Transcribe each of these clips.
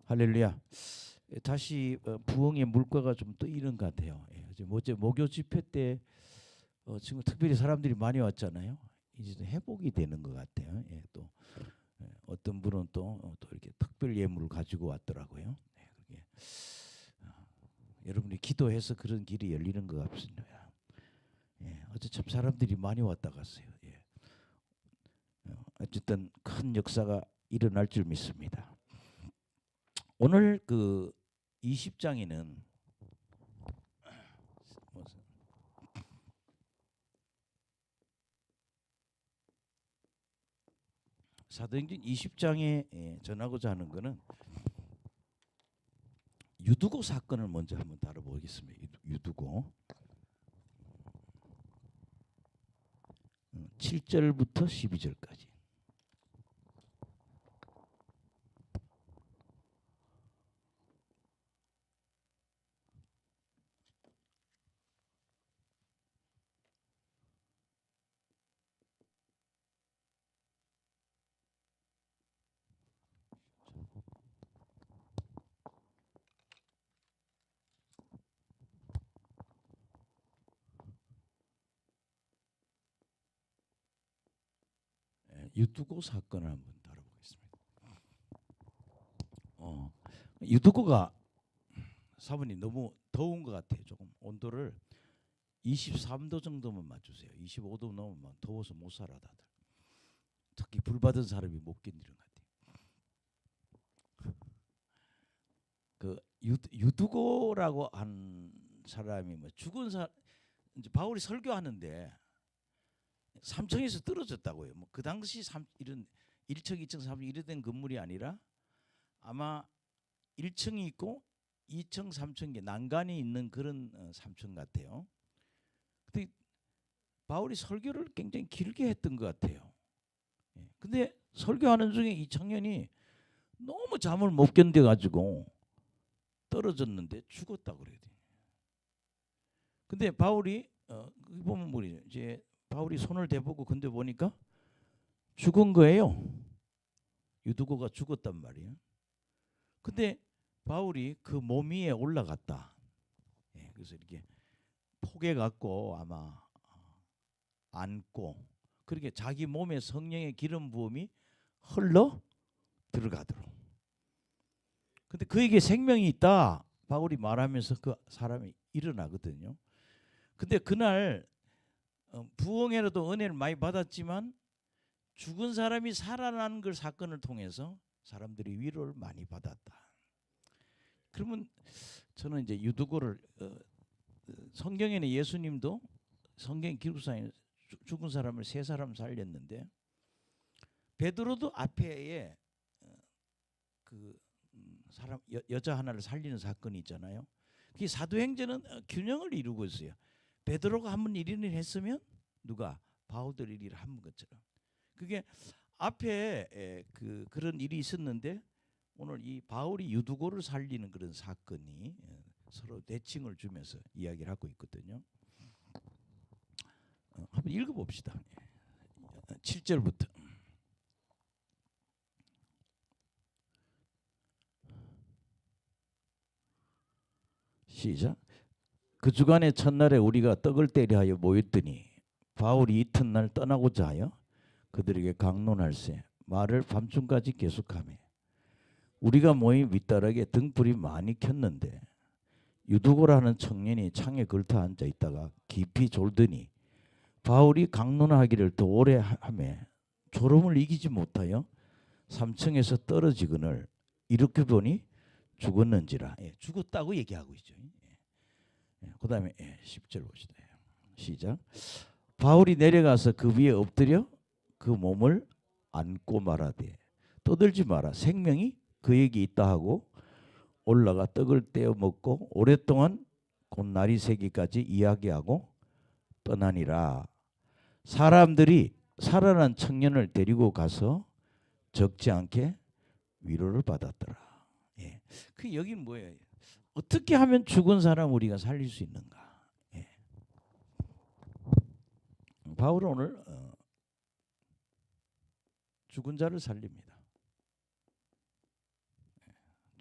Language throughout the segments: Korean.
할렐루야. 다시 부흥의 물가가 좀 뜨이는 것 같아요. 어제 목요 집회 때 지금 특별히 사람들이 많이 왔잖아요. 이제 회복이 되는 것 같아요. 또 어떤 분은 또 이렇게 특별 예물을 가지고 왔더라고요. 그게 여러분이 기도해서 그런 길이 열리는 것 같습니다. 어제 참 사람들이 많이 왔다 갔어요. 어쨌든 큰 역사가 일어날 줄 믿습니다. 오늘 그 20장에는 사도행전 20장에 전하고자 하는 것은 유두고 사건을 먼저 한번 다뤄보겠습니다. 유두고 7절부터 12절까지. 유두고 사건을 한번 다뤄보겠습니다. 유두고가 사모님 너무 더운 것 같아요. 조금 온도를 23도 정도만 맞추세요. 25도 넘으면 더워서 못 살아 다들. 특히 불 받은 사람이 못 견디는 것 같아요. 그 유두고라고 한 사람이 뭐 죽은 이제 바울이 설교하는데 3층에서 떨어졌다고요. 뭐 그 당시 이런 1층, 2층, 3층 이래 된 건물이 아니라 아마 1층이 있고 2층, 3층 난간이 있는 그런 3층 같아요. 근데 바울이 설교를 굉장히 길게 했던 것 같아요. 근데 설교하는 중에 이 청년이 너무 잠을 못 견뎌가지고 떨어졌는데 죽었다고 그래요. 근데 바울이 보면 뭐지? 이제 바울이 손을 대보고 근데 보니까 죽은 거예요. 유두고가 죽었단 말이에요. 근데 바울이 그 몸 위에 올라갔다. 그래서 이렇게 포개 갖고 아마 안고 그렇게 자기 몸에 성령의 기름 부음이 흘러 들어가도록. 근데 그에게 생명이 있다. 바울이 말하면서 그 사람이 일어나거든요. 근데 그날 부흥회로도 은혜를 많이 받았지만 죽은 사람이 살아나는 그 사건을 통해서 사람들이 위로를 많이 받았다. 그러면 저는 이제 유두고를 성경에는 예수님도 성경 기록상에 죽은 사람을 3사람 살렸는데 베드로도 앞에에 그 사람 여자 하나를 살리는 사건이 있잖아요. 그 사도행전은 균형을 이루고 있어요. 베드로가 한 번 일을 했으면 누가 바울도 일을 한 것처럼. 그게 앞에 그런 일이 있었는데 오늘 이 바울이 유두고를 살리는 그런 사건이 서로 대칭을 주면서 이야기를 하고 있거든요. 한번 읽어봅시다. 7절부터. 시작. 그 주간의 첫날에 우리가 떡을 때려 하여 모였더니 바울이 이튿날 떠나고자 하여 그들에게 강론할세 말을 밤중까지 계속하며 우리가 모인 윗다락에 등불이 많이 켰는데 유두고라는 청년이 창에 걸터 앉아 있다가 깊이 졸더니 바울이 강론하기를 더 오래 하며 졸음을 이기지 못하여 3층에서 떨어지거늘 이렇게 보니 죽었는지라. 죽었다고 얘기하고 있죠. 그 다음에 10절 봅시다. 시작. 바울이 내려가서 그 위에 엎드려 그 몸을 안고 말하되 떠들지 마라. 생명이 그에게 있다 하고 올라가 떡을 떼어 먹고 오랫동안 곧 날이 새기까지 이야기하고 떠나니라. 사람들이 살아난 청년을 데리고 가서 적지 않게 위로를 받았더라. 그 여기는 뭐예요? 어떻게 하면 죽은 사람 우리가 살릴 수 있는가? 바울은 오늘 죽은 자를 살립니다.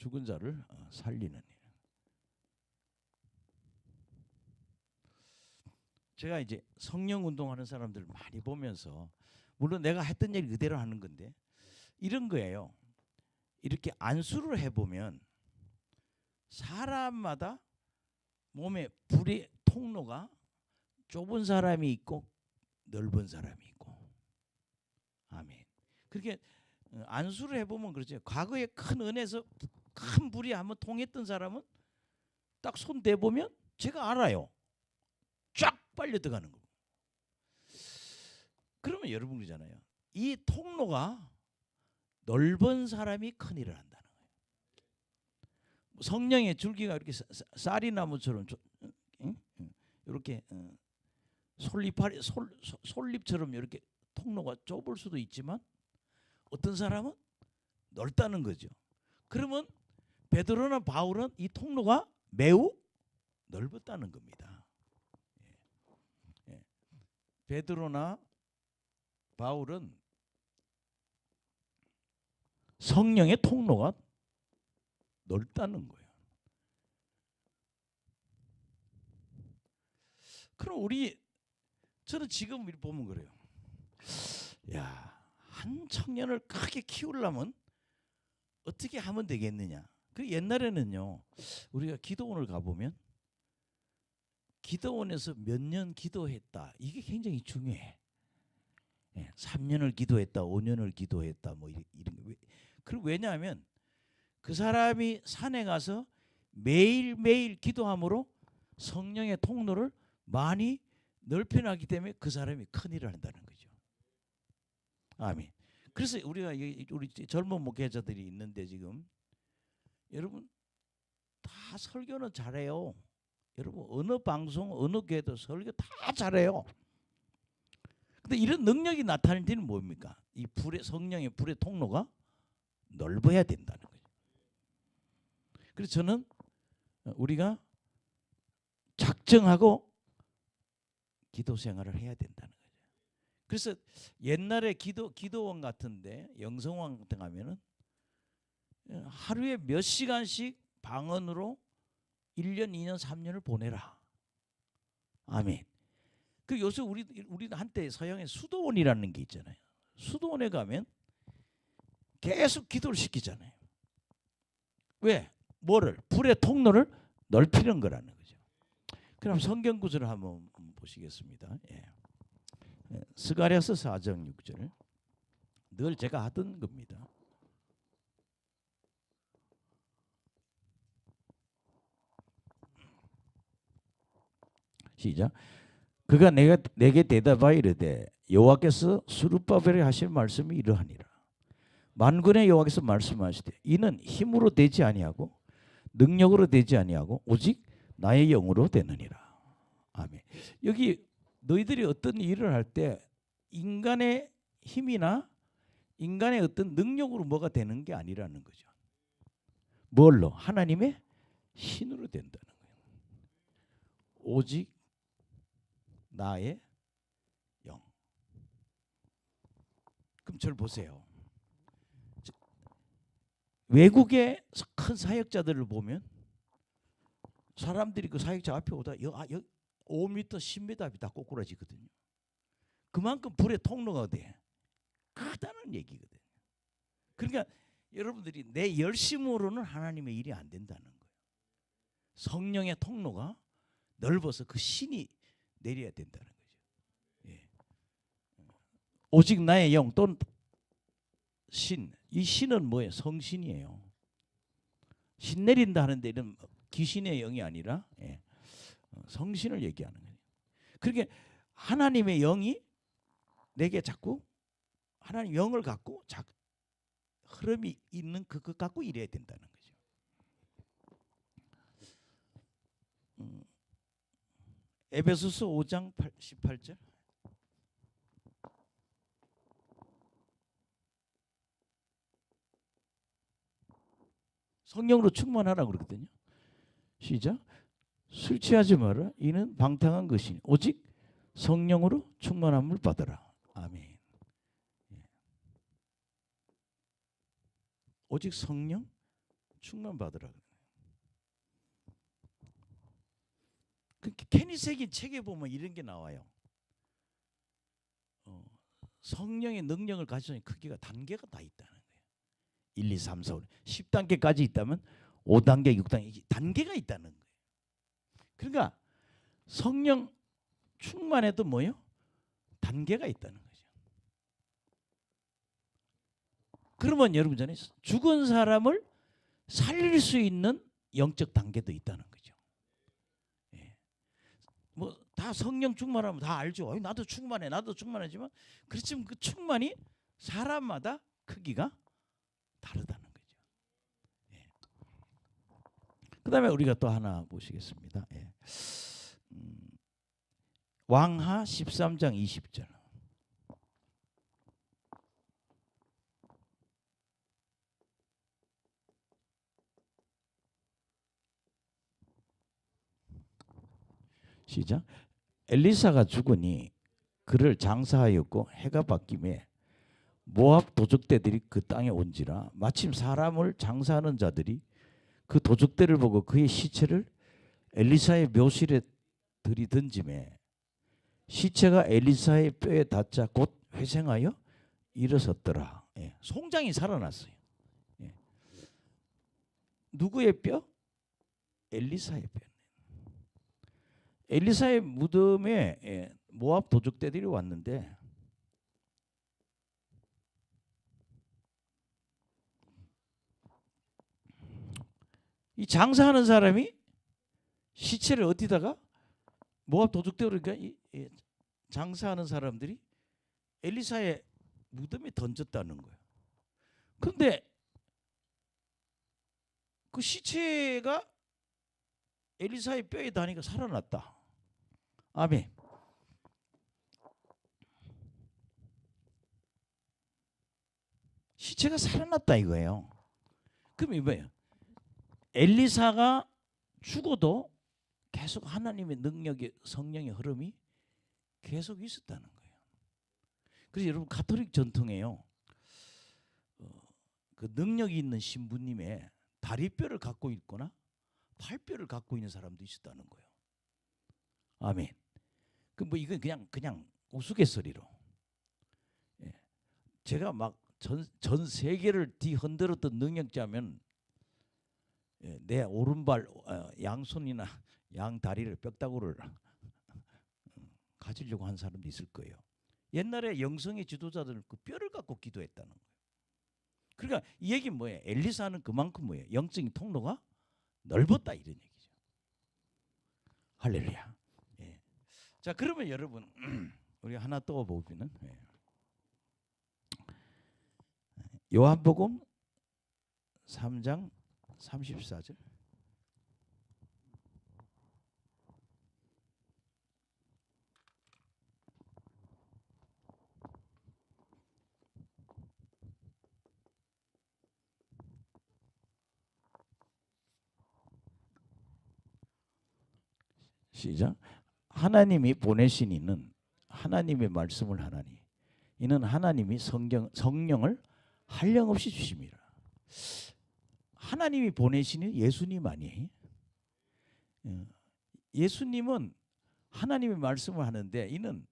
죽은 자를 살리는 일. 제가 이제 성령 운동하는 사람들 많이 보면서, 물론 내가 했던 얘기 그대로 하는 건데, 이런 거예요. 이렇게 안수를 해보면 사람마다 몸에 불의 통로가 좁은 사람이 있고 넓은 사람이 있고. 아멘. 그렇게 안수를 해보면 그렇죠. 과거에 큰 은혜에서 큰 불이 한번 통했던 사람은 딱 손 대보면 제가 알아요. 쫙 빨려 들어가는 거. 그러면 여러분 그러잖아요. 이 통로가 넓은 사람이 큰 일을 한다는 거예요. 성령의 줄기가 이렇게 쌀이나무처럼 이렇게 솔잎처럼 이렇게 통로가 좁을 수도 있지만 어떤 사람은 넓다는 거죠. 그러면 베드로나 바울은 이 통로가 매우 넓었다는 겁니다. 베드로나 바울은 성령의 통로가 넓다는 거예요. 그럼 저는 지금 보면 그래요. 야, 한 청년을 크게 키우려면 어떻게 하면 되겠느냐. 그 옛날에는요, 우리가 기도원을 가보면 기도원에서 몇 년 기도했다, 이게 굉장히 중요해. 3년을 기도했다, 5년을 기도했다, 뭐 이런 거. 그리고 왜냐하면 그 사람이 산에 가서 매일매일 기도함으로 성령의 통로를 많이 넓혀놨기 때문에 그 사람이 큰 일을 한다는 거죠. 아멘. 그래서 우리 젊은 목회자들이 있는데 지금 여러분 다 설교는 잘해요. 여러분 어느 방송 어느 교회도 설교 다 잘해요. 근데 이런 능력이 나타날 때는 뭡니까? 이 성령의 불의 통로가 넓어야 된다는 거죠. 그래서 저는 우리가 작정하고 기도 생활을 해야 된다는 거죠. 그래서 옛날에 기도원 같은데 영성원 같은 가면은 하루에 몇 시간씩 방언으로 1년, 2년, 3년을 보내라. 아멘. 그 요새 우리 한때 서양에 수도원이라는 게 있잖아요. 수도원에 가면 계속 기도를 시키잖아요. 왜? 뭐를? 불의 통로를 넓히는 거라는 거죠. 그럼 성경 구절을 한번 보시겠습니다. 스가랴서 4장 6절. 늘 제가 하던 겁니다. 시작. 그가 내게 대답하여 이르되 여호와께서 스룹바벨에 하실 말씀이 이러하니라. 만군의 여호와께서 말씀하시되 이는 힘으로 되지 아니하고 능력으로 되지 아니하고 오직 나의 영으로 되느니라. 아멘. 여기 너희들이 어떤 일을 할 때 인간의 힘이나 인간의 어떤 능력으로 뭐가 되는 게 아니라는 거죠. 뭘로? 하나님의 신으로 된다는 거예요. 오직 나의 영. 그럼 저를 보세요. 외국의 큰 사역자들을 보면 사람들이 그 사역자 앞에 오다 5m, 10m 앞이 다 꼬꾸라지거든요. 그만큼 불의 통로가 돼. 크다는 얘기거든요. 그러니까 여러분들이 내 열심으로는 하나님의 일이 안 된다는 거예요. 성령의 통로가 넓어서 그 신이 내려야 된다는 거죠. 예. 오직 나의 영 또는 신. 이 신은 뭐예요? 성신이에요. 신 내린다 하는데 이런 귀신의 영이 아니라 성신을 얘기하는 거예요. 그러니까 하나님의 영이 내게 자꾸 하나님 영을 갖고 흐름이 있는 그것 갖고 일해야 된다는 거죠. 에베소서 5장 18절. 성령으로 충만하라고 그러거든요. 시작. 술 취하지 마라. 이는 방탕한 것이니 오직 성령으로 충만함을 받아라. 아멘. 오직 성령 충만 받으라. 그 케니색인 책에 보면 이런 게 나와요. 성령의 능력을 가지는 크기가 단계가 다 있다는 거예요. 1, 2, 3, 4, 5, 10단계까지 있다면 5단계, 6단계 단계가 있다는 거예요. 그러니까 성령 충만해도 뭐요? 단계가 있다는 거죠. 그러면 여러분 전에 죽은 사람을 살릴 수 있는 영적 단계도 있다는 거죠. 예. 뭐 다 성령 충만하면 다 알죠. 나도 충만해, 나도 충만하지만 그렇지만 그 충만이 사람마다 크기가 다르다는 거죠. 예. 그다음에 우리가 또 하나 보시겠습니다. 예. 왕하 13장 20절. 시작. 엘리사가 죽으니 그를 장사하였고 해가 바뀌매 모압 도적대들이 그 땅에 온지라 마침 사람을 장사하는 자들이 그 도적대를 보고 그의 시체를 엘리사의 묘실에 들이던지매 시체가 엘리사의 뼈에 닿자 곧 회생하여 일어섰더라. 예. 송장이 살아났어요. 예. 누구의 뼈? 엘리사의 뼈. 엘리사의 무덤에 모압 도적대들이 왔는데 이 장사하는 사람이 시체를 어디다가 모압 도적대로 그러니까 이 장사하는 사람들이 엘리사의 무덤에 던졌다는 거예요. 그런데 그 시체가 엘리사의 뼈에 닿으니까 살아났다. 아멘. 시체가 살아났다 이거예요. 그럼 이 뭐예요? 엘리사가 죽어도 계속 하나님의 능력의 성령의 흐름이 계속 있었다는 거예요. 그래서 여러분 가톨릭 전통에요. 그 능력이 있는 신부님의 다리뼈를 갖고 있거나 팔뼈를 갖고 있는 사람도 있었다는 거예요. 아멘. 그 뭐 이건 그냥 우스갯소리로. 예. 제가 막 전 세계를 뒤흔들었던 능력자면 내 오른발 양손이나 양다리를 뼈다구를 가지려고 한 사람도 있을 거예요. 옛날에 영성의 지도자들은 그 뼈를 갖고 기도했다는 거예요. 그러니까 이 얘기는 뭐예요? 엘리사는 그만큼 뭐예요? 영적인 통로가 넓었다 이런 얘기죠. 할렐루야. 예. 자 그러면 여러분 우리 하나 또 보면은 요한복음 3장 34절. 시작. 하나님이 보내신 이는 하나님의 말씀을 하나니 이는 하나님이 성령을 한량없이 주심이라. 하나님이 보내시는 예수님 아니에요? 예수님은 하나님의 말씀을 하는데 이는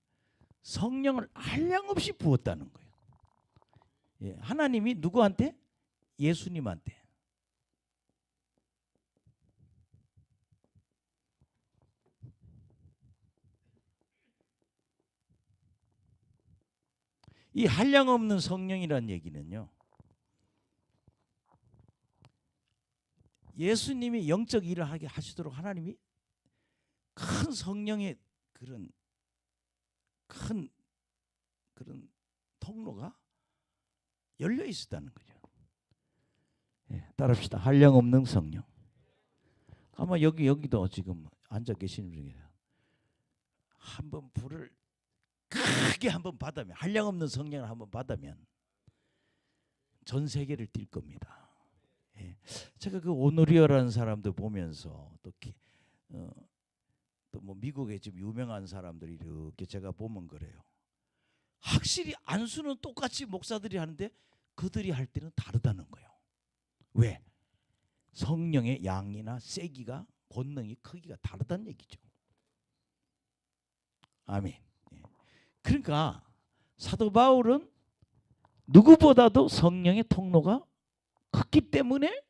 성령을 한량없이 부었다는 거예요. 예, 하나님이 누구한테? 예수님한테. 이 한량없는 성령이라는 얘기는요. 예수님이 영적 일을 하게 하시도록 하나님이 큰 성령의 그런 통로가 열려 있었다는 거죠. 예, 따라합시다. 한량없는 성령. 아마 여기도 지금 앉아 계시는 중에 한번 불을 크게 한번 받으면 한량없는 성령을 한번 받으면 전 세계를 뛸 겁니다. 예. 제가 그 오노리어라는 사람들 보면서 또 뭐 미국에 지금 유명한 사람들이 이렇게 제가 보면 그래요. 확실히 안수는 똑같이 목사들이 하는데 그들이 할 때는 다르다는 거예요. 왜? 성령의 양이나 세기가 권능이 크기가 다르다는 얘기죠. 아멘. 그러니까 사도 바울은 누구보다도 성령의 통로가 컸기 때문에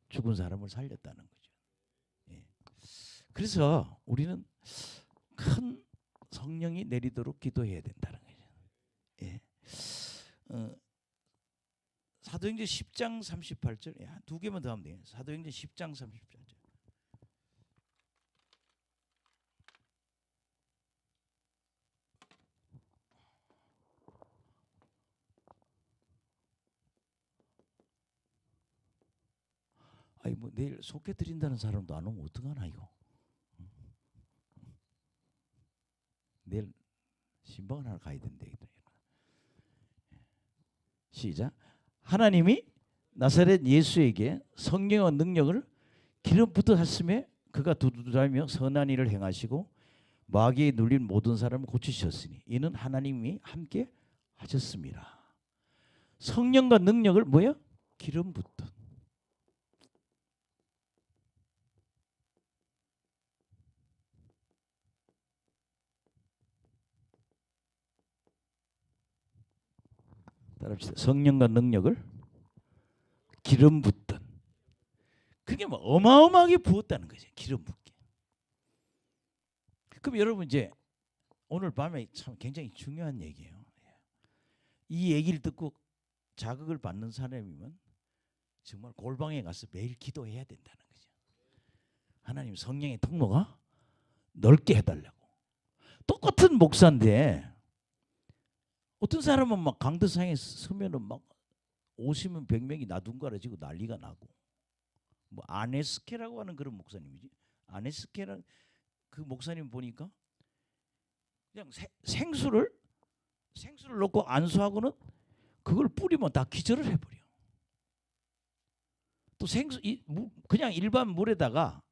죽은 사람을 살렸다는 거죠. 그래서 우리는 큰 성령이 내리도록 기도해야 된다는 거죠. 사도행전 10장 38절, 두 개만 더 하면 돼요. 사도행전 10장 38절. 아니 뭐 내일 속해 드린다는 사람도 안 오면 어떡하나 이거. 내일 신방을 하러 가야 된대. 시작. 하나님이 나사렛 예수에게 성령과 능력을 기름 붓듯 하심에 그가 두드러며 선한 일을 행하시고 마귀에 눌린 모든 사람을 고치셨으니 이는 하나님이 함께 하셨습니다. 성령과 능력을 뭐야? 기름 붓듯. 따라합시다. 성령과 능력을 기름 붓듯. 그게 뭐 어마어마하게 부었다는 거죠. 기름 붓게. 그럼 여러분 이제 오늘 밤에 참 굉장히 중요한 얘기예요. 이 얘기를 듣고 자극을 받는 사람이면 정말 골방에 가서 매일 기도해야 된다는 거죠. 하나님 성령의 통로가 넓게 해달라고. 똑같은 목사인데 어떤 사람은 막 강도상에 서면은 막 50명 100명이 나둔가라지고 난리가 나고, 뭐 아네스케라고 하는 그런 목사님이지. 아네스케라는 그 목사님 보니까 그냥 생수를 넣고 안수하고는 그걸 뿌리면 다 기절을 해버려. 또 생수 그냥 일반 물에다가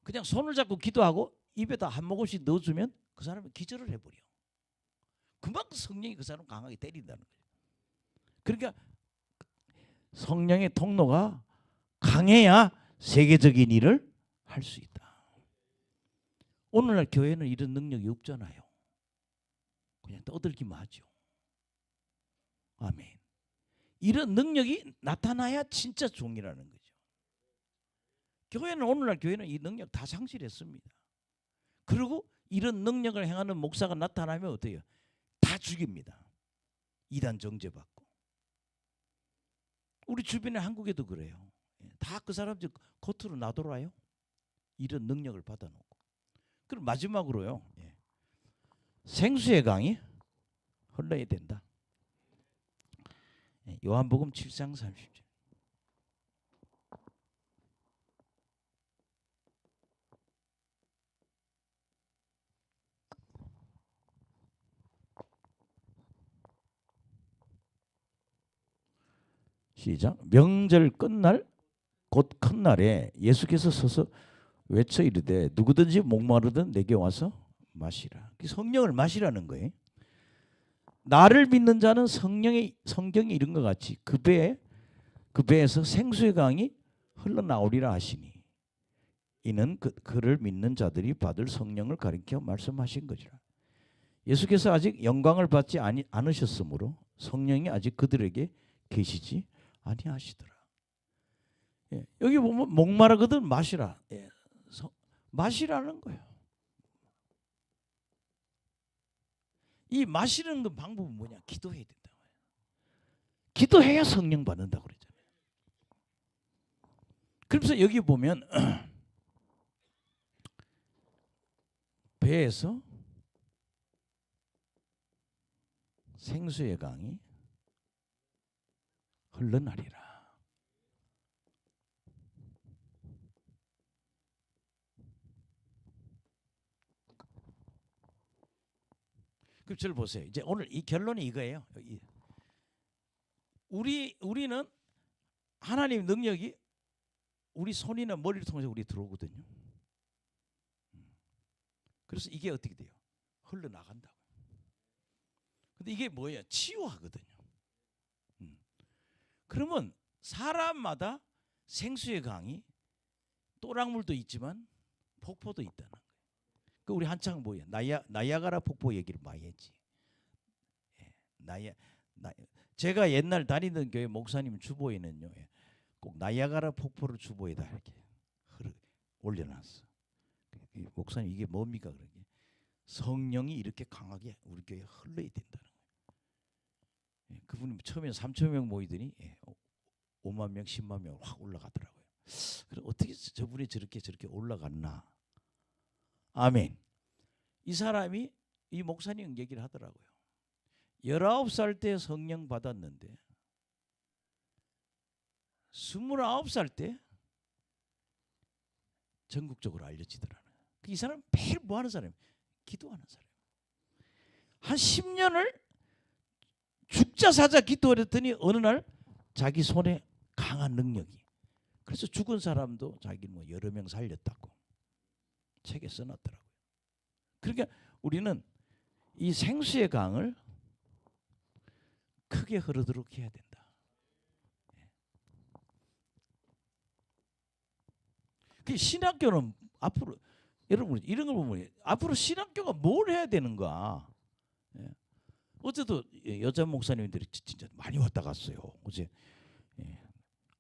그냥 손을 잡고 기도하고 입에다 한 모금씩 넣어주면 그 사람은 기절을 해버려. 그만큼 성령이 그 사람 강하게 때린다는 거예요. 그러니까 성령의 통로가 강해야 세계적인 일을 할 수 있다. 오늘날 교회는 이런 능력이 없잖아요. 그냥 떠들기만 하죠. 아멘. 이런 능력이 나타나야 진짜 종이라는 거죠. 오늘날 교회는 이 능력 다 상실했습니다. 그리고 이런 능력을 행하는 목사가 나타나면 어때요? 다 죽입니다. 이단 정죄받고. 우리 주변에 한국에도 그래요. 다 그 사람들 겉으로 나돌아요. 이런 능력을 받아놓고. 그럼 마지막으로요. 생수의 강이 흘러야 된다. 요한복음 7장 30절. 시작. 명절 끝날 곧 큰 날에 예수께서 서서 외쳐 이르되 누구든지 목마르든 내게 와서 마시라. 성령을 마시라는 거예요. 나를 믿는 자는 성경에 이른 것 같이 그 배에서 생수의 강이 흘러나오리라 하시니 이는 그를 믿는 자들이 받을 성령을 가리켜 말씀하신 것이라. 예수께서 아직 영광을 받지 않으셨으므로 성령이 아직 그들에게 계시지 아니하시더라. 여기 보면 목마르거든 마시라. 마시라는 거예요. 이 마시는 그 방법은 뭐냐? 기도해야 된다. 기도해야 성령 받는다고 그랬잖아요. 그래서 여기 보면 배에서 생수의 강이 흘러나리라. 그럼 저를 보세요. 이제 오늘 이 결론이 이거예요. 우리는 하나님 능력이 우리 손이나 머리를 통해서 우리 들어오거든요. 그래서 이게 어떻게 돼요? 흘러나간다고. 근데 이게 뭐예요? 치유하거든요. 그러면 사람마다 생수의 강이 또랑물도 있지만 폭포도 있다는 거예요. 그 우리 한창 뭐야 나이아가라 폭포 얘기를 많이 했지. 예, 제가 옛날 다니던 교회 목사님 주보에는요, 꼭 나이아가라 폭포를 주보에다 이렇게 올려놨어. 목사님 이게 뭡니까 그러게? 성령이 이렇게 강하게 우리 교회에 흘러야 된다는 거예요. 그분이 처음에 3천 명 모이더니 5만 명, 10만 명 확 올라가더라고요. 그럼 어떻게 저분이 저렇게 올라갔나? 아멘. 이 사람이 이 목사님 얘기를 하더라고요. 19살 때 성령 받았는데 29살 때 전국적으로 알려지더라는 거예요. 이 사람은 매일 뭐 하는 사람이에요? 기도하는 사람. 한 10년을 죽자 사자 기도했더니 어느 날 자기 손에 강한 능력이. 그래서 죽은 사람도 자기 뭐 여러 명 살렸다고 책에 써놨더라고요. 그러니까 우리는 이 생수의 강을 크게 흐르도록 해야 된다. 그 신학교는 앞으로 여러분 이런 걸 보면 앞으로 신학교가 뭘 해야 되는가? 어제도 여자 목사님들이 진짜 많이 왔다 갔어요. 어제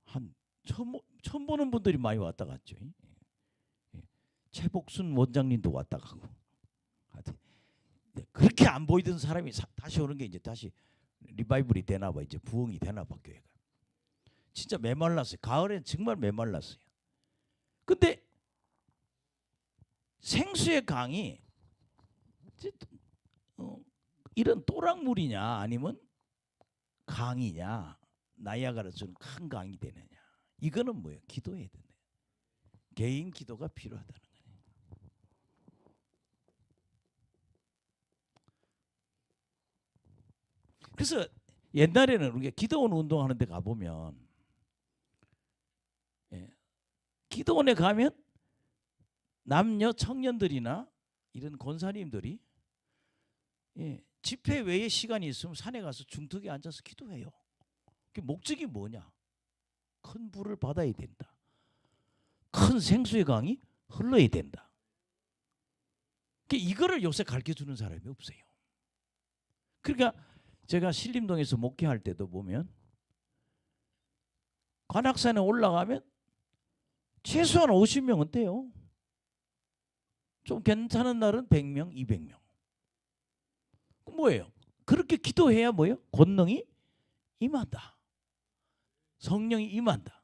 한 처음 보는 분들이 많이 왔다 갔죠. 최복순 원장님도 왔다 가고. 그렇게 안 보이던 사람이 다시 오는 게 이제 다시 리바이벌이 되나 봐. 이제 부흥이 되나 봐 교회가. 진짜 메말랐어요. 가을엔 정말 메말랐어요. 근데 생수의 강이 이런 또랑물이냐 아니면 강이냐 나이아가라처럼 큰 강이 되느냐 이거는 뭐예요? 기도해야 된다. 개인 기도가 필요하다는 거예요. 그래서 옛날에는 우리가 기도원 운동하는 데 가보면 기도원에 가면 남녀 청년들이나 이런 권사님들이 집회 외에 시간이 있으면 산에 가서 중턱에 앉아서 기도해요. 그 목적이 뭐냐? 큰 불을 받아야 된다. 큰 생수의 강이 흘러야 된다. 이거를 요새 가르쳐주는 사람이 없어요. 그러니까 제가 신림동에서 목회할 때도 보면 관악산에 올라가면 최소한 50명은 돼요. 좀 괜찮은 날은 100명, 200명. 뭐예요? 그렇게 기도해야 뭐예요? 권능이 임한다. 성령이 임한다.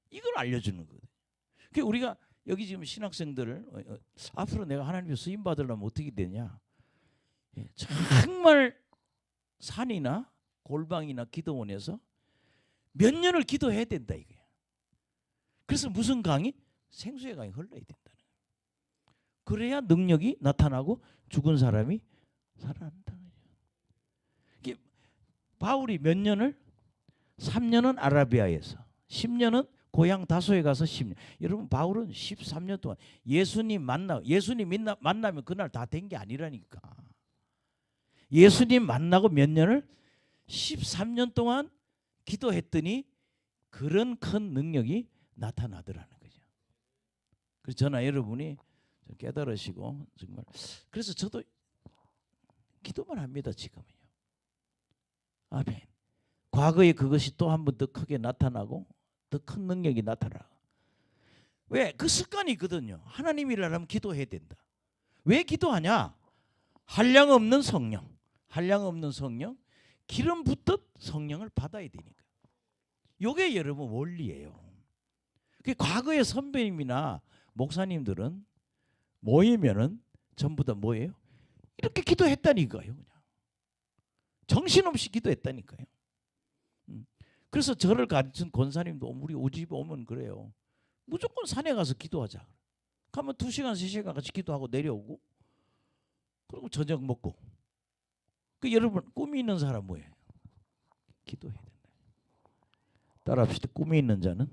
이걸 알려주는 거거든요. 그러니까 우리가 여기 지금 신학생들을 앞으로 내가 하나님의 쓰임 받으려면 어떻게 되냐? 정말 산이나 골방이나 기도원에서 몇 년을 기도해야 된다 이거야. 그래서 무슨 강이? 생수의 강이 흘러야 된다는 거예요. 그래야 능력이 나타나고 죽은 사람이 살아난다는 거예요. 바울이 몇 년을? 3년은 아라비아에서 10년은 고향 다소에 가서 10년. 여러분 바울은 13년 동안 예수님 만나면 그날 다 된 게 아니라니까. 예수님 만나고 몇 년을? 13년 동안 기도했더니 그런 큰 능력이 나타나더라는 거죠. 그래서 저나 여러분이 깨달으시고 정말 그래서 저도 기도만 합니다 지금은요. 아멘. 과거에 그것이 또 한 번 더 크게 나타나고 더 큰 능력이 나타나. 왜? 그 습관이 있거든요. 하나님 일하려면 기도해야 된다. 왜 기도하냐? 한량 없는 성령. 한량 없는 성령. 기름 붓듯 성령을 받아야 되니까. 이게 여러분 원리예요. 과거의 선배님이나 목사님들은 모이면은 전부 다 뭐예요? 이렇게 기도했다니까요. 그냥 정신없이 기도했다니까요. 그래서 저를 가르친 권사님도 우리 오집에 오면 그래요. 무조건 산에 가서 기도하자. 가면 2시간 3시간 같이 기도하고 내려오고 그리고 저녁 먹고. 여러분 꿈이 있는 사람 뭐예요? 기도해야 된다. 따라합시다. 꿈이 있는 자는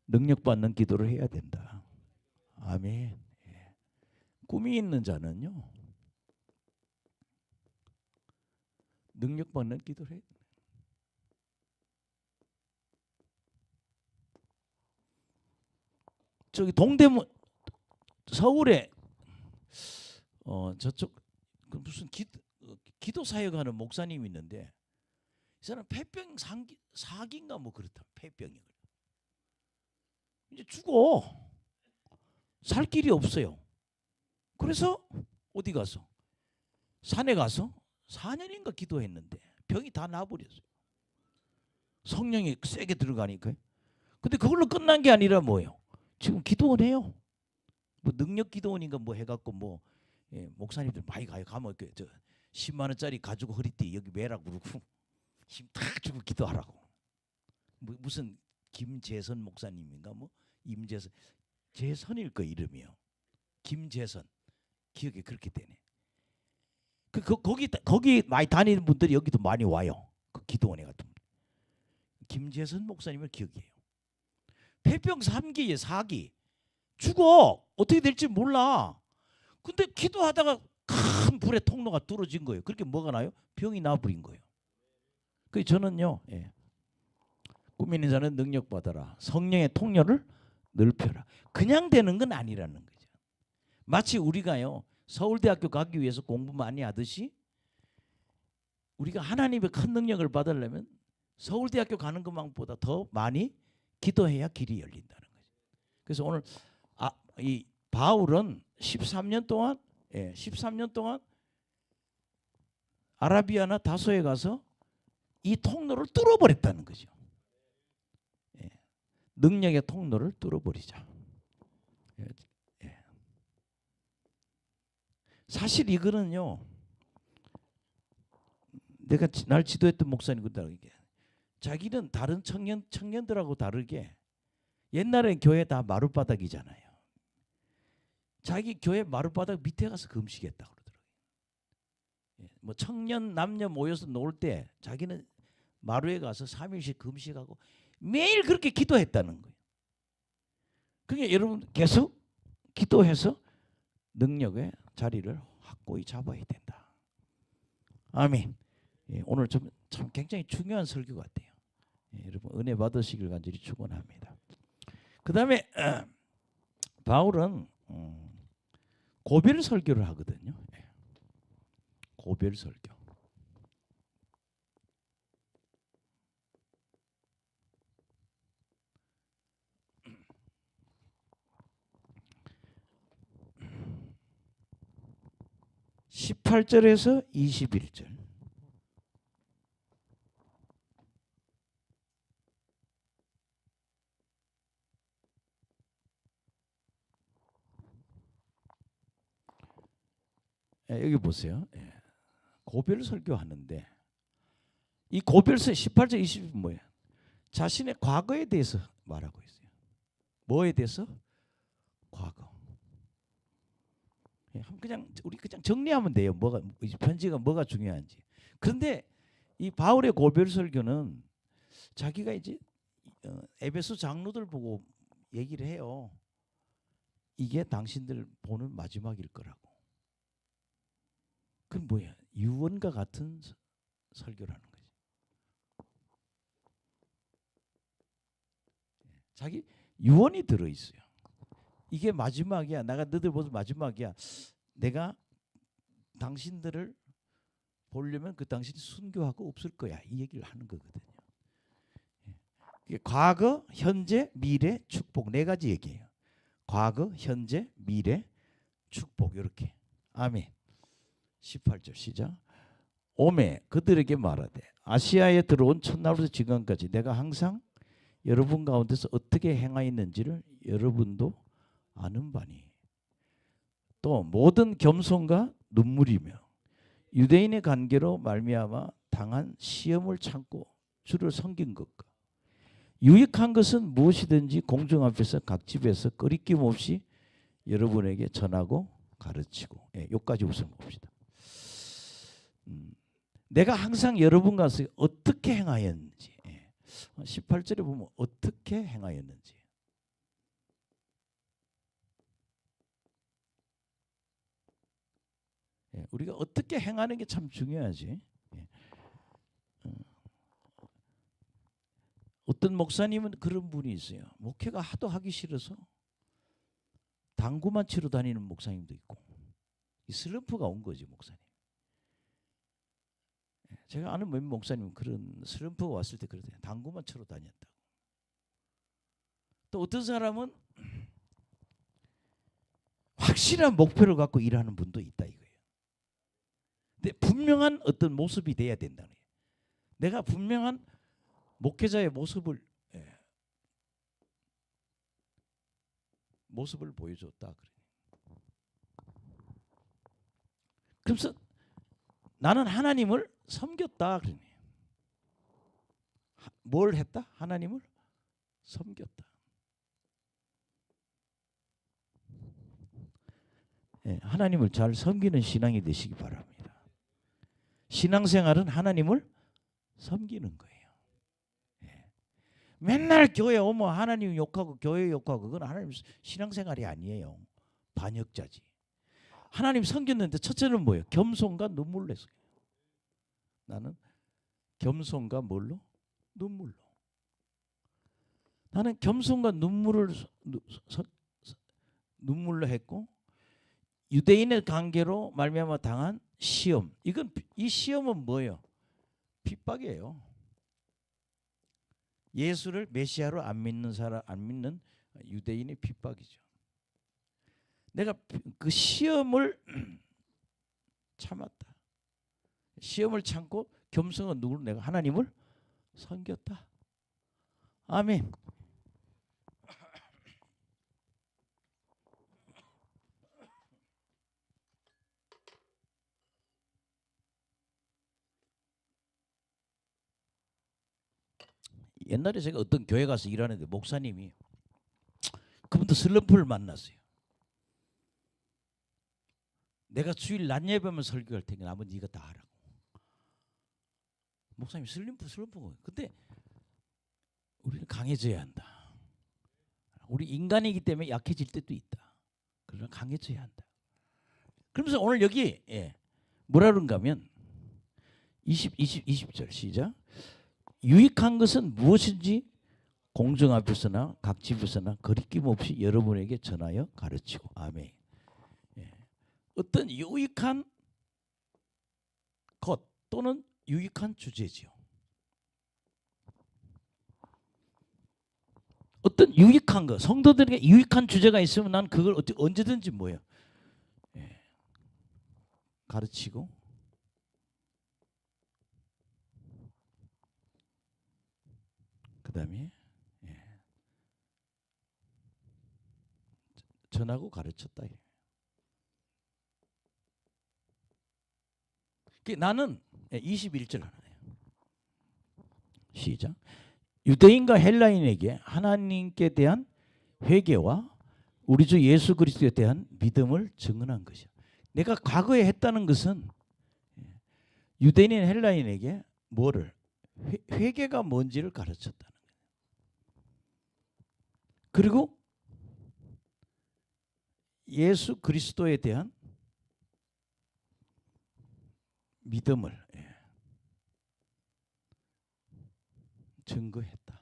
능력받는 기도를 해야 된다. 아멘. 꿈이 있는 자는요 능력받는 기도를 해야 된다. 저기 동대문 서울에 저쪽 그 무슨 기도 사역하는 목사님이 있는데 이 사람 폐병 사기인가 뭐 그렇다. 폐병이 이제 죽어. 살 길이 없어요. 그래서 어디 가서 산에 가서 4년인가 기도했는데 병이 다 나아버렸어요. 성령이 세게 들어가니까요. 근데 그걸로 끝난 게 아니라 뭐예요? 지금 기도원 해요. 뭐 능력 기도원인가 뭐 해갖고 뭐 목사님들 많이 가면 저 10만 원짜리 가지고 허리띠 여기 매라고 그러고 힘 탁 주고 기도하라고. 뭐 무슨 김재선 목사님인가 뭐 임재선 재선일 거 이름이요. 김재선 기억이 그렇게 되네. 거기 많이 다니는 분들이 여기도 많이 와요. 그 기도원에 같은 분. 김재선 목사님을 기억해요. 폐병 3기에 4기 죽어. 어떻게 될지 몰라. 근데 기도하다가 큰 불의 통로가 뚫어진 거예요. 그렇게 뭐가 나요? 병이 나버린 거예요. 그래서 저는요, 꿈 있는 자는 능력 받아라. 성령의 통로를 넓혀라. 그냥 되는 건 아니라는 거죠. 마치 우리가요 서울대학교 가기 위해서 공부 많이 하듯이 우리가 하나님의 큰 능력을 받으려면 서울대학교 가는 것만보다 더 많이 기도해야 길이 열린다는 거죠. 그래서 오늘 이 바울은 13년 동안 아라비아나 다소에 가서 이 통로를 뚫어버렸다는 거죠. 능력의 통로를 뚫어버리자. 사실 이거는요. 내가 날 지도했던 목사님 그다르게 자기는 다른 청년들하고 다르게 옛날에 교회 다 마룻바닥이잖아요. 자기 교회 마룻바닥 밑에 가서 금식했다고 그러더라고요. 뭐 청년 남녀 모여서 놀 때 자기는 마루에 가서 3일씩 금식하고 매일 그렇게 기도했다는 거예요. 그러니까 여러분 계속 기도해서 능력의 자리를 확고히 잡아야 된다. 아멘. 오늘 참 굉장히 중요한 설교 같아요. 여러분 은혜 받으시길 간절히 축원합니다. 그 다음에 바울은 고별 설교를 하거든요. 고별 설교. (18절에서 21절) 여기 보세요. 고별 설교하는데 이 고별서 18절 20절 뭐예요? 자신의 과거에 대해서 말하고 있어요. 뭐에 대해서? 과거. 우리 그냥 정리하면 돼요. 편지가 뭐가 중요한지. 그런데 이 바울의 고별 설교는 자기가 이제 에베소 장로들 보고 얘기를 해요. 이게 당신들 보는 마지막일 거라고. 그건 뭐야? 유언과 같은 설교라는 거지. 자기 유언이 들어 있어요. 이게 마지막이야. 내가 너들 보면 마지막이야. 내가 당신들을 보려면 그 당신이 순교하고 없을 거야. 이 얘기를 하는 거거든요. 과거, 현재, 미래, 축복 네 가지 얘기예요. 과거, 현재, 미래, 축복 이렇게. 아멘. 18절 시작. 오매 그들에게 말하되 아시아에 들어온 첫날부터 지금까지 내가 항상 여러분 가운데서 어떻게 행하였는지를 여러분도 아는 바니 또 모든 겸손과 눈물이며 유대인의 관계로 말미암아 당한 시험을 참고 주를 섬긴 것과 유익한 것은 무엇이든지 공중 앞에서 각 집에서 거리낌 없이 여러분에게 전하고 가르치고. 여기까지 우선 봅시다. 내가 항상 여러분과 어떻게 행하였는지 18절에 보면 어떻게 행하였는지 우리가 어떻게 행하는 게 참 중요하지. 어떤 목사님은 그런 분이 있어요. 목회가 하도 하기 싫어서 당구만 치러 다니는 목사님도 있고, 이 슬럼프가 온 거지 목사님. 제가 아는 몇 목사님은 그런 슬럼프가 왔을 때 그러대요. 당구만 치러 다녔다고. 또 어떤 사람은 확실한 목표를 갖고 일하는 분도 있다 이거예요. 근데 분명한 어떤 모습이 돼야 된다는 거예요. 내가 분명한 목회자의 모습을 보여줬다 그래. 그래서 나는 하나님을 섬겼다 그러네. 뭘 했다? 하나님을 섬겼다. 하나님을 잘 섬기는 신앙이 되시기 바랍니다. 신앙생활은 하나님을 섬기는 거예요. 맨날 교회 오면 하나님 욕하고 교회 욕하고 그건 하나님 신앙생활이 아니에요. 반역자지. 하나님 섬겼는데 첫째는 뭐예요? 겸손과 눈물로 했어요. 나는 겸손과 뭘로? 눈물로. 나는 겸손과 눈물로 했고, 유대인의 관계로 말미암아 당한 시험. 이 시험은 뭐예요? 핍박이에요. 예수를 메시아로 안 믿는 유대인의 핍박이죠. 내가 그 시험을 참았다. 시험을 참고 겸손한 누구를 내가 하나님을 섬겼다. 아멘. 옛날에 제가 어떤 교회 가서 일하는데 목사님이 그분도 슬럼프를 만났어요. 내가 주일 낮 예배만 설교할 테니까 나머지 네가 다 하라고. 목사님 슬럼프가. 근데 우리는 강해져야 한다. 우리 인간이기 때문에 약해질 때도 있다. 그러나 강해져야 한다. 그러면서 오늘 여기 뭐라 그런가 하면 20절 시작. 유익한 것은 무엇인지 공정 앞에서나 각 집에서나 거리낌 없이 여러분에게 전하여 가르치고. 아멘. 어떤 유익한 것 또는 유익한 주제지요. 어떤 유익한 것, 성도들에게 유익한 주제가 있으면 난 그걸 언제든지 뭐예요? 가르치고 그 다음에 전하고 가르쳤다. 나는 21절 하나요. 시작. 유대인과 헬라인에게 하나님께 대한 회개와 우리 주 예수 그리스도에 대한 믿음을 증언한 것이야. 내가 과거에 했다는 것은 유대인 헬라인에게 뭐를 회개가 뭔지를 가르쳤다는 거예요. 그리고 예수 그리스도에 대한 믿음을 증거했다.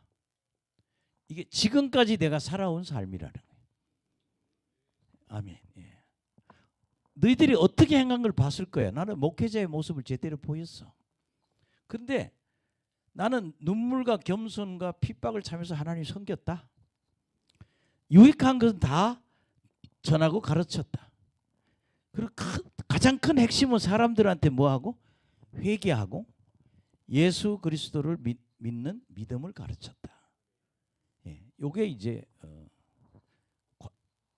이게 지금까지 내가 살아온 삶이라는 거예요. 아멘. 너희들이 어떻게 행한 걸 봤을 거야. 나는 목회자의 모습을 제대로 보였어. 그런데 나는 눈물과 겸손과 핍박을 참으면서 하나님 섬겼다. 유익한 것은 다 전하고 가르쳤다. 그리고 가장 큰 핵심은 사람들한테 뭐하고? 회개하고 예수 그리스도를 믿는 믿음을 가르쳤다. 요게 이제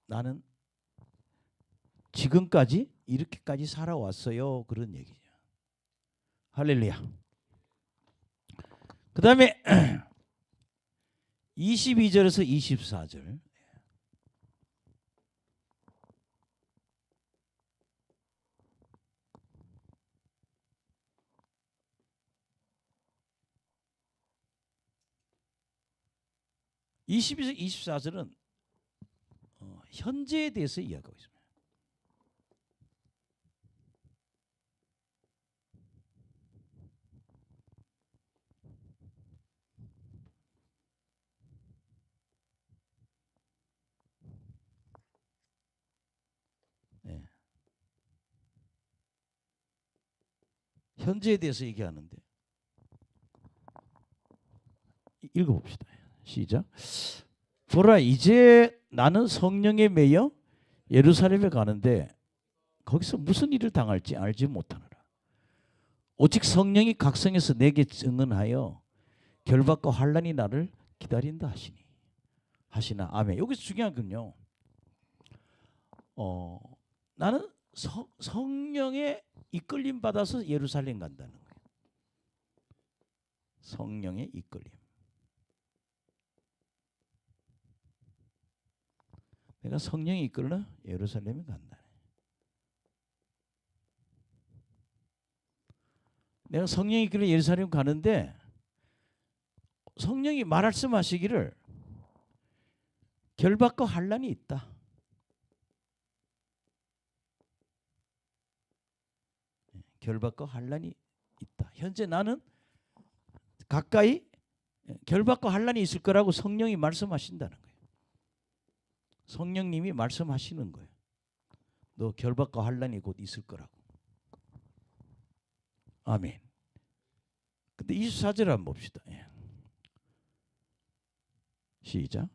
나는 지금까지 이렇게까지 살아왔어요. 그런 얘기죠. 할렐루야. 그 다음에 22절에서 24절. (22절) 24절은 현재에 대해서 이야기하고 있습니다. 현재에 대해서 얘기하는데 읽어봅시다. 시작. 보라, 이제 나는 성령에 매여 예루살렘에 가는데 거기서 무슨 일을 당할지 알지 못하노라. 오직 성령이 각성해서 내게 증언하여 결박과 환난이 나를 기다린다 하시나. 아멘. 여기서 중요한 건요. 나는 성령의 이끌림 받아서 예루살렘 간다는 거예요. 성령의 이끌림. 내가 성령이 이끌러 예루살렘에 간다. 내가 성령이 이끌러 예루살렘 가는데 성령이 말씀하시기를 결박과 환난이 있다. 결박과 환난이 있다. 현재 나는 가까이 결박과 환난이 있을 거라고 성령이 말씀하신다는 거예요. 성령님이 말씀하시는 거예요. 너 결박과 환난이 곧 있을 거라고. 아멘. 근데 24절 한번 봅시다. 시작.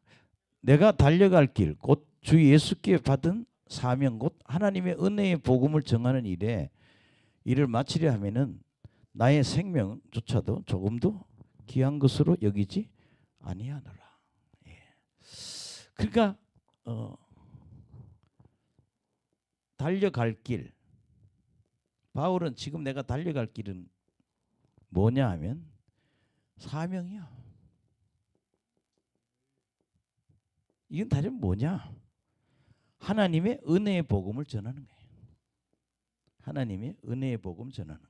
내가 달려갈 길 곧 주 예수께 받은 사명 곧 하나님의 은혜의 복음을 전하는 일에 이를 마치려 하면은 나의 생명조차도 조금도 귀한 것으로 여기지 아니하노라. 그러니까 달려갈 길, 바울은 지금 내가 달려갈 길은 뭐냐 하면 사명이야. 이건 다른 뭐냐? 하나님의 은혜의 복음을 전하는 거예요. 하나님의 은혜의 복음 전하는 거.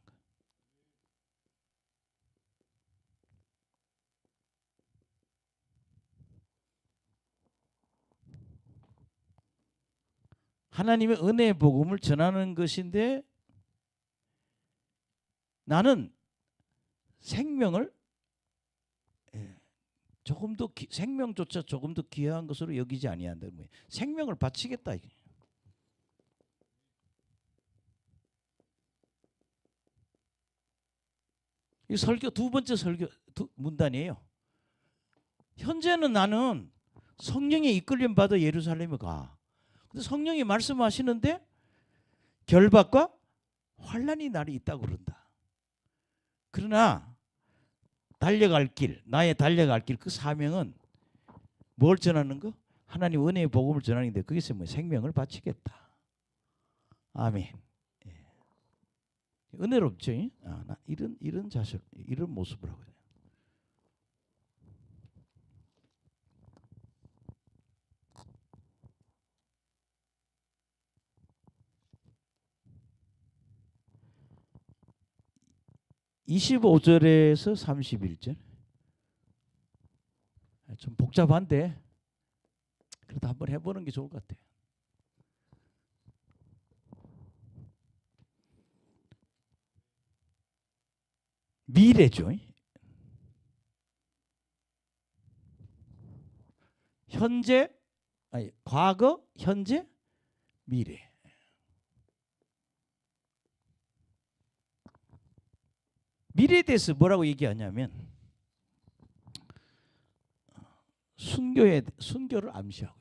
하나님의 은혜의 복음을 전하는 것인데 나는 생명을 조금도 생명조차 조금도 귀한 것으로 여기지 아니한다. 생명을 바치겠다. 이 설교 두 번째 설교 문단이에요. 현재는 나는 성령의 이끌림 받아 예루살렘에 가. 근데 성령이 말씀하시는데 결박과 환난이 날이 있다고 그런다. 그러나 달려갈 길, 나의 달려갈 길 그 사명은 뭘 전하는 거? 하나님 은혜의 복음을 전하는데 거기서 뭐 생명을 바치겠다. 아멘. 은혜롭죠? 나 이런 자세, 이런 모습을 하고 있어요. (25절에서) (31절) 좀 복잡한데 그래도 한번 해보는 게 좋을 것 같아요. 미래죠. 현재, 아니 과거, 현재, 미래. 미래에 대해서 뭐라고 얘기하냐면 순교를 암시하고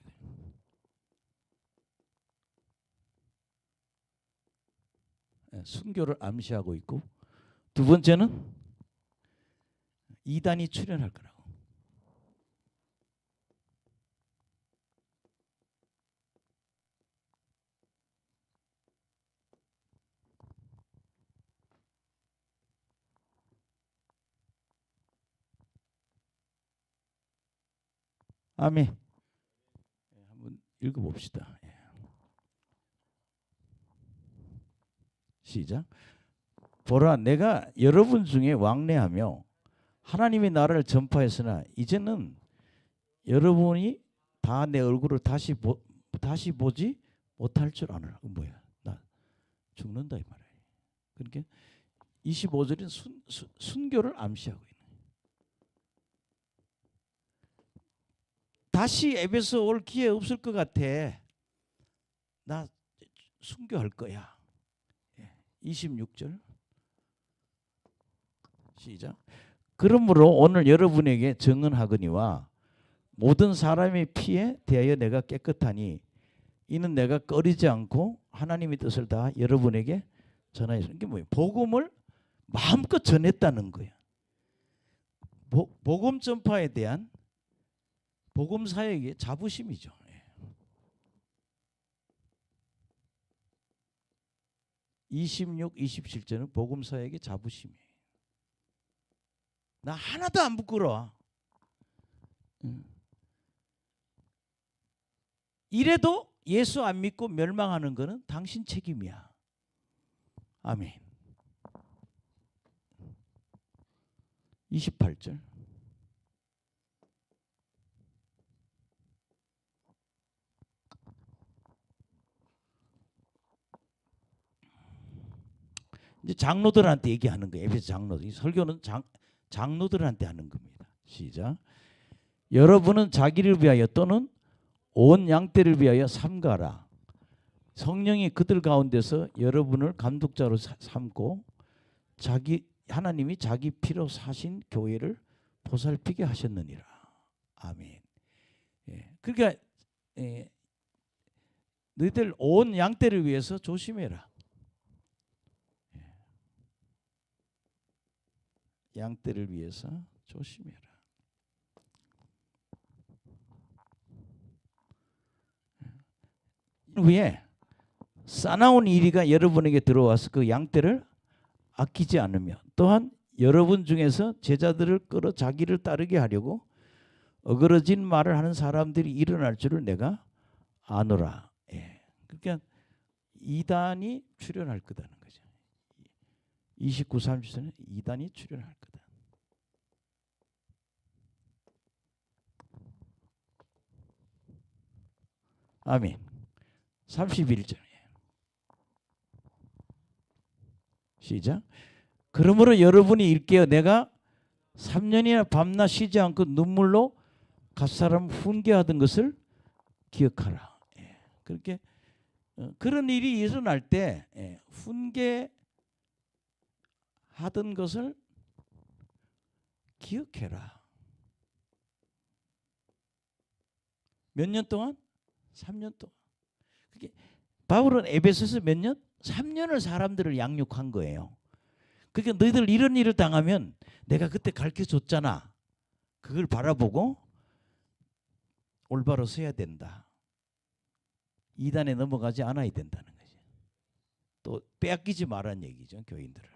있어요. 순교를 암시하고 있고, 두 번째는 이단이 출현할 거라고. 아멘. 한번 읽어봅시다. 시작. 보라, 내가 여러분 중에 왕래하며 하나님의 나라를 전파했으나 이제는 여러분이 다 내 얼굴을 다시 보지 못할 줄 아노라. 뭐야? 나 죽는다 이 말이에요. 그러니까 25절은 순교를 암시하고 있는. 다시 에베소 올 기회 없을 것 같아. 나 순교할 거야. 26절. 시작. 그러므로 오늘 여러분에게 증언하거니와 모든 사람의 피에 대하여 내가 깨끗하니 이는 내가 꺼리지 않고 하나님의 뜻을 다 여러분에게 전하였습니다. 이게 뭐예요? 복음을 마음껏 전했다는 거예요. 복음 전파에 대한 복음 사역의 자부심이죠. 26, 27절은 복음 사역의 자부심이에요. 나 하나도 안 부끄러워. 이래도 예수 안 믿고 멸망하는 것은 당신 책임이야. 아멘. 28절. 이제 장로들한테 얘기하는 거예요. 에베소 장로들. 이 설교는 장로들한테 하는 겁니다. 시작. 여러분은 자기를 위하여 또는 온 양떼를 위하여 삼가라. 성령이 그들 가운데서 여러분을 감독자로 삼고 하나님이 자기 피로 사신 교회를 보살피게 하셨느니라. 아멘. 그러니까 너희들 온 양떼를 위해서 조심해라. 양떼를 위해서 조심해라. 위에 사나운 이리가 여러분에게 들어와서 그 양떼를 아끼지 않으며 또한 여러분 중에서 제자들을 끌어 자기를 따르게 하려고 어그러진 말을 하는 사람들이 일어날 줄을 내가 아노라. 그러니까 이단이 출현할 거다는 거죠. 29, 30절은 이단이 출현할 거다. 아멘. 31절. 시작. 그러므로 여러분이 일깨어 내가 3년이나 밤낮 쉬지 않고 눈물로 갓사람 훈계하던 것을 기억하라. 그렇게 그런 일이 일어날 때 훈계하던 것을 기억해라. 몇 년 동안? 3년 동안. 그게 바울은 에베소서 몇 년? 3년을 사람들을 양육한 거예요. 그러니까 너희들 이런 일을 당하면 내가 그때 가르쳐줬잖아. 그걸 바라보고 올바로 서야 된다. 이단에 넘어가지 않아야 된다는 거지. 또 빼앗기지 말라는 얘기죠. 교인들을.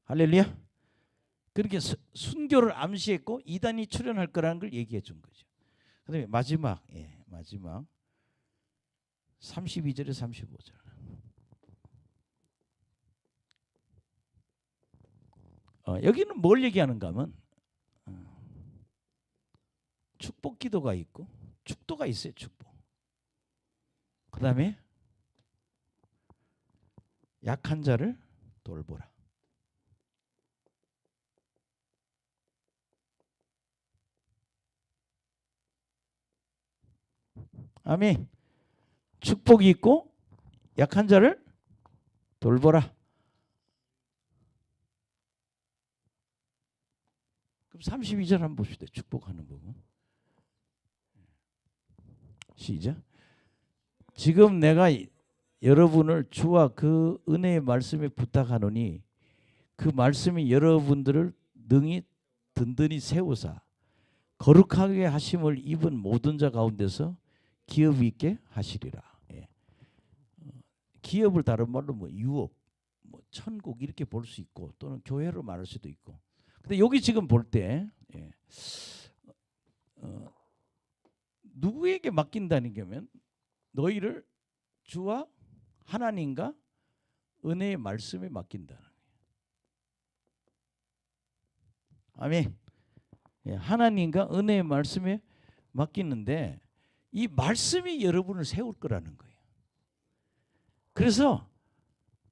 할렐루야. 그렇게 순교를 암시했고 이단이 출현할 거라는 걸 얘기해 준 거죠. 그다음에 마지막 32절에 35절. 여기는 뭘 얘기하는가 하면 축복 기도가 있고 축도가 있어요. 축복. 그다음에 약한 자를 돌보라. 아멘. 축복이 있고 약한 자를 돌보라. 그럼 32절 한번 봅시다. 축복하는 부분. 시작. 지금 내가 여러분을 주와 그 은혜의 말씀에 부탁하노니 그 말씀이 여러분들을 능히 든든히 세우사 거룩하게 하심을 입은 모든 자 가운데서 기업 있게 하시리라. 기업을 다른 말로 뭐 유업, 뭐 천국 이렇게 볼 수 있고 또는 교회로 말할 수도 있고. 근데 여기 지금 볼 때 누구에게 맡긴다는 게면 너희를 주와 하나님과 은혜의 말씀에 맡긴다는 거예요. 아멘. 하나님과 은혜의 말씀에 맡기는데 이 말씀이 여러분을 세울 거라는 거예요. 그래서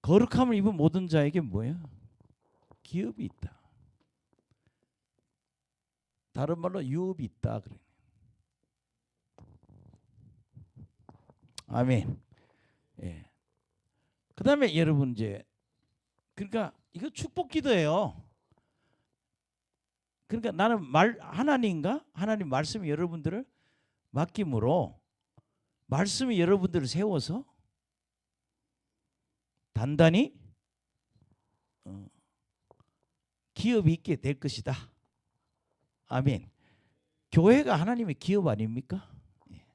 거룩함을 입은 모든 자에게 뭐예요? 기업이 있다. 다른 말로 유업이 있다. 그래. 아멘. 그다음에 여러분 이제 그러니까 이거 축복 기도예요. 그러니까 나는 하나님과 하나님 말씀이 여러분들을 맡김으로 말씀이 여러분들을 세워서 단단히 기업이 있게 될 것이다. 아멘. 교회가 하나님의 기업 아닙니까? 예.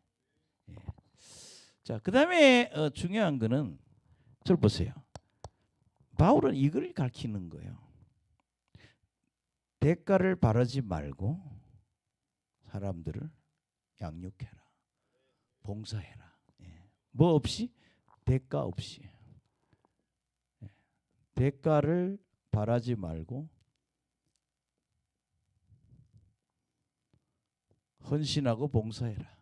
예. 자, 그다음에 중요한 거는 저를 보세요. 바울은 이걸 가르치는 거예요. 대가를 바라지 말고 사람들을 양육해라. 봉사해라. 예. 뭐 없이? 대가 없이. 예. 대가를 바라지 말고 헌신하고 봉사해라.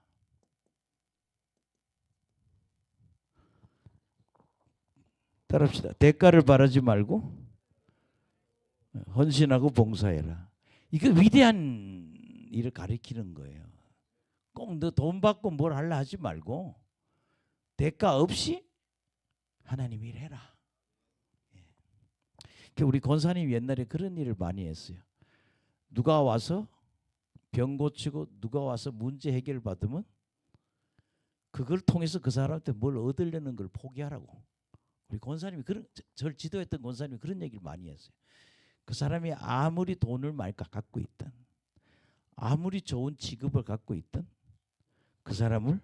따라합시다. 대가를 바라지 말고 헌신하고 봉사해라. 이거 위대한 일을 가리키는 거예요. 꼭 너 돈 받고 뭘 하려 하지 말고 대가 없이 하나님 일 해라. 우리 권사님 옛날에 그런 일을 많이 했어요. 누가 와서 병 고치고 누가 와서 문제 해결 받으면 그걸 통해서 그 사람한테 뭘 얻으려는 걸 포기하라고. 우리 권사님이 저를 지도했던 권사님이 그런 얘기를 많이 했어요. 그 사람이 아무리 돈을 많이 갖고 있든 아무리 좋은 직업을 갖고 있든 그 사람을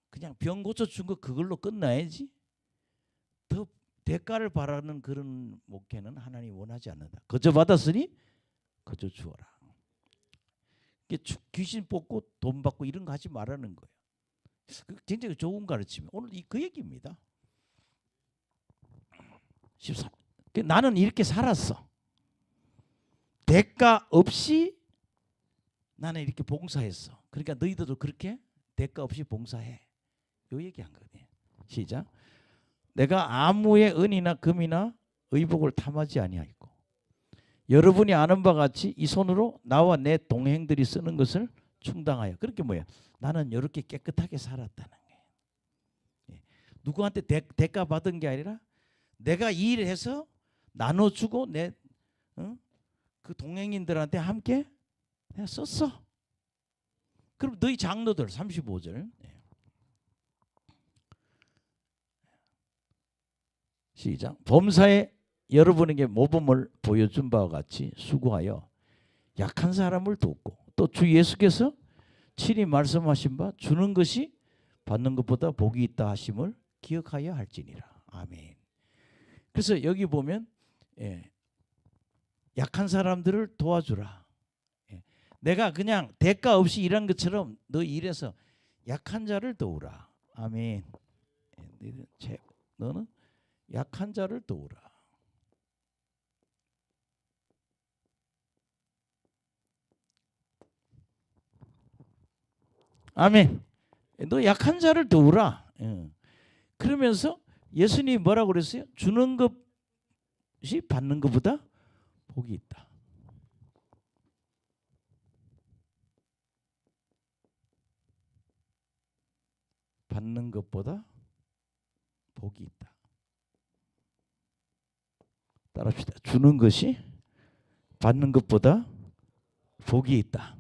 그냥 병 고쳐준 거 그걸로 끝나야지. 더 대가를 바라는 그런 목회는 하나님 원하지 않는다. 거저 받았으니 거저 주어라. 귀신 뽑고 돈 받고 이런 거 하지 말라는 거예요. 굉장히 좋은 가르침이 오늘 그 얘기입니다. 14. 나는 이렇게 살았어. 대가 없이 나는 이렇게 봉사했어. 그러니까 너희들도 그렇게 대가 없이 봉사해. 요 얘기한 거거든요. 시작. 내가 아무의 은이나 금이나 의복을 탐하지 아니하였고 여러분이 아는 바와 같이 이 손으로 나와 내 동행들이 쓰는 것을 충당하여. 그렇게 뭐야? 나는 이렇게 깨끗하게 살았다는 거예요. 예. 누구한테 대가 받은 게 아니라 내가 이 일을 해서 나눠주고 내 그 동행인들한테 함께 내가 썼어. 그럼 너희 장로들 35절 시작. 범사에 여러분에게 모범을 보여준 바와 같이 수고하여 약한 사람을 돕고 또 주 예수께서 친히 말씀하신 바 주는 것이 받는 것보다 복이 있다 하심을 기억하여 할지니라. 아멘. 그래서 여기 보면 약한 사람들을 도와주라. 내가 그냥 대가 없이 일한 것처럼 너 일해서 약한 자를 도우라. 아멘. 너는 약한 자를 도우라. 아멘. 너 약한 자를 도우라. 그러면서 예수님이 뭐라고 그랬어요? 주는 것이 받는 것보다 복이 있다. 받는 것보다 복이 있다. 따라합시다. 주는 것이 받는 것보다 복이 있다.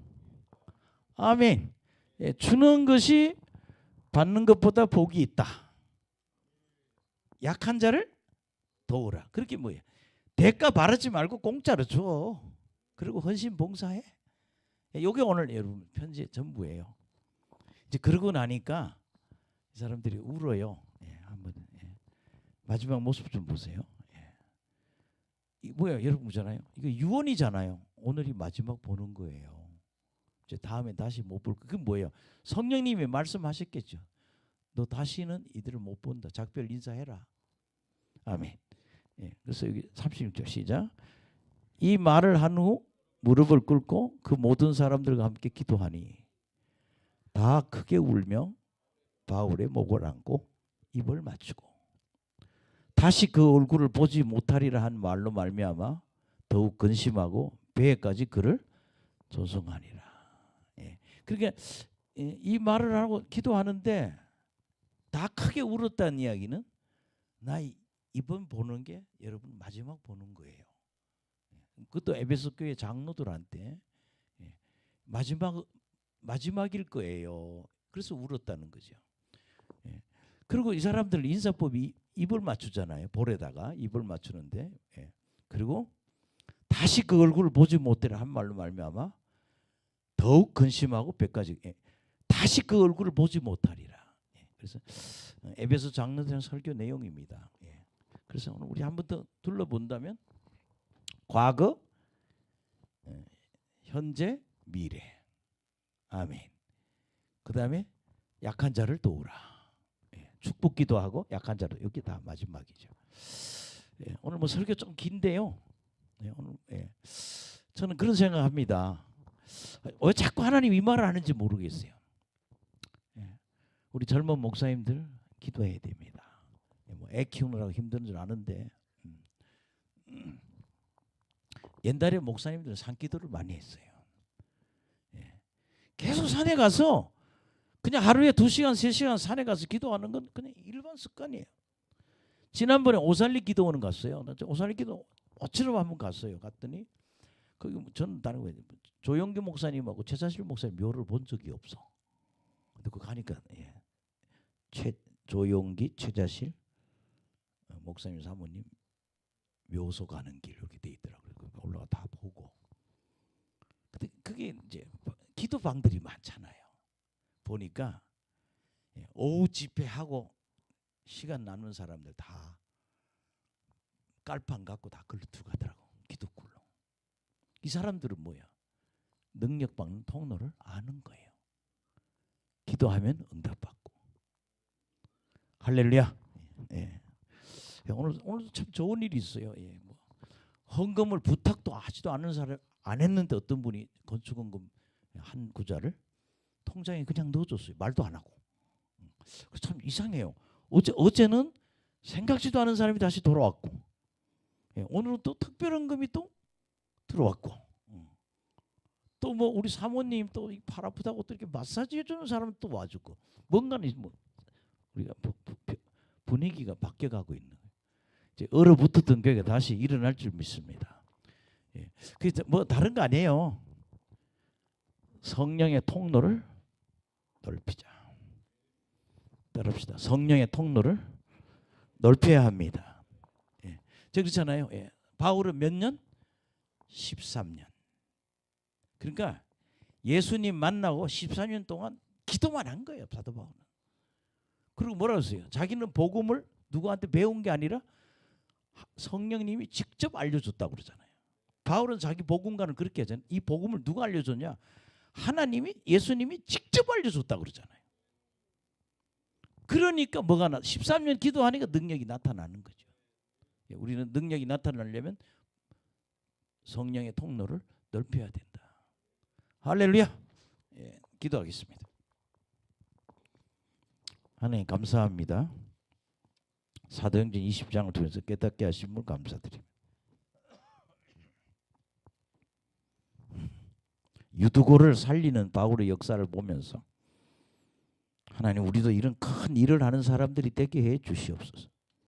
아멘. 주는 것이 받는 것보다 복이 있다. 약한 자를 도우라. 그렇게 뭐예요? 대가 바라지 말고 공짜로 줘. 그리고 헌신 봉사해. 이게 오늘 여러분 편지의 전부예요. 이제 그러고 나니까 이 사람들이 울어요. 한번 마지막 모습 좀 보세요. 이 뭐야 여러분 보잖아요. 이거 유언이잖아요. 오늘이 마지막 보는 거예요. 이제 다음에 다시 못 볼 거. 그게 뭐예요? 성령님이 말씀하셨겠죠. 너 다시는 이들을 못 본다. 작별 인사해라. 아멘. 그래서 여기 36절 시작. 이 말을 한 후 무릎을 꿇고 그 모든 사람들과 함께 기도하니 다 크게 울며 바울의 목을 안고 입을 맞추고 다시 그 얼굴을 보지 못하리라 한 말로 말미암아 더욱 근심하고 배에까지 그를 조성하니라. 그러니까 이 말을 하고 기도하는데 다 크게 울었다는 이야기는 나 이번 보는 게 여러분 마지막 보는 거예요. 그것도 에베소 교회 장로들한테 마지막일 거예요. 그래서 울었다는 거죠. 그리고 이 사람들 인사법이 입을 맞추잖아요. 볼에다가 입을 맞추는데, 그리고 다시 그 얼굴을 보지 못해라 한 말로 말미암아 더욱 근심하고 벽까지 다시 그 얼굴을 보지 못하리라. 그래서 에베소 장로들의 설교 내용입니다. 그래서 오늘 우리 한 번 더 둘러본다면 과거, 현재, 미래. 아멘. 그 다음에 약한 자를 도우라. 축복 기도하고 약한 자를, 여기 다 마지막이죠. 오늘 뭐 설교 좀 긴데요. 오늘 저는 그런 생각합니다. 왜 자꾸 하나님 이 말을 하는지 모르겠어요. 우리 젊은 목사님들 기도해야 됩니다. 뭐 애 키우느라고 힘든 줄 아는데 옛날에 목사님들은 산기도를 많이 했어요. 계속 산에 가서 그냥 하루에 2시간, 3시간 산에 가서 기도하는 건 그냥 일반 습관이에요. 지난번에 오살리 기도원은 갔어요. 오살리 기도 어치러 한번 갔어요. 갔더니 거기 저는 다른 거 조영기 목사님하고 최자실 목사님 묘를 본 적이 없어. 근데 그 가니까 조용기, 최자실 목사님 사모님 묘소 가는 길 이렇게 돼 있더라고요. 올라가 다 보고. 근데 그게 이제 기도방들이 많잖아요. 보니까 오후 집회하고 시간 나누는 사람들 다 깔판 갖고 다 글로 들어가더라고. 기도굴로. 이 사람들은 뭐야? 능력 받는 통로를 아는 거예요. 기도하면 응답받고. 할렐루야. 오늘 참 좋은 일이 있어요. 뭐 헌금을 부탁도 하지도 않는 사람 안 했는데 어떤 분이 건축헌금 한 구자를 통장에 그냥 넣어줬어요. 말도 안 하고. 참 이상해요. 어제는 생각지도 않은 사람이 다시 돌아왔고, 오늘은 또 특별헌금이 또 들어왔고, 또 뭐 우리 사모님 또 팔 아프다고 또 이렇게 마사지 해주는 사람은 또 와주고, 뭔가는 뭐 우리가 분위기가 바뀌어가고 있는 거예요. 이제 얼어붙었던 교회가 다시 일어날 줄 믿습니다. 그래서 뭐 다른 거 아니에요. 성령의 통로를 넓히자. 따릅시다. 성령의 통로를 넓혀야 합니다. 저 그렇잖아요. 바울은 몇 년? 13년. 그러니까 예수님 만나고 14년 동안 기도만 한 거예요. 사도 바울은. 그리고 뭐라고 했어요? 자기는 복음을 누구한테 배운 게 아니라 성령님이 직접 알려줬다고 그러잖아요. 바울은 자기 복음가는 그렇게 하잖아요. 이 복음을 누가 알려줬냐? 하나님이, 예수님이 직접 알려줬다고 그러잖아요. 그러니까 뭐가 13년 기도하니까 능력이 나타나는 거죠. 우리는 능력이 나타나려면 성령의 통로를 넓혀야 된다. 할렐루야. 기도하겠습니다. 하나님 감사합니다. 사도행전 20장을 통해서 깨닫게 하신 분 감사드립니다. 유두고를 살리는 바울의 역사를 보면서 하나님 우리도 이런 큰 일을 하는 사람들이 되게 해 주시옵소서.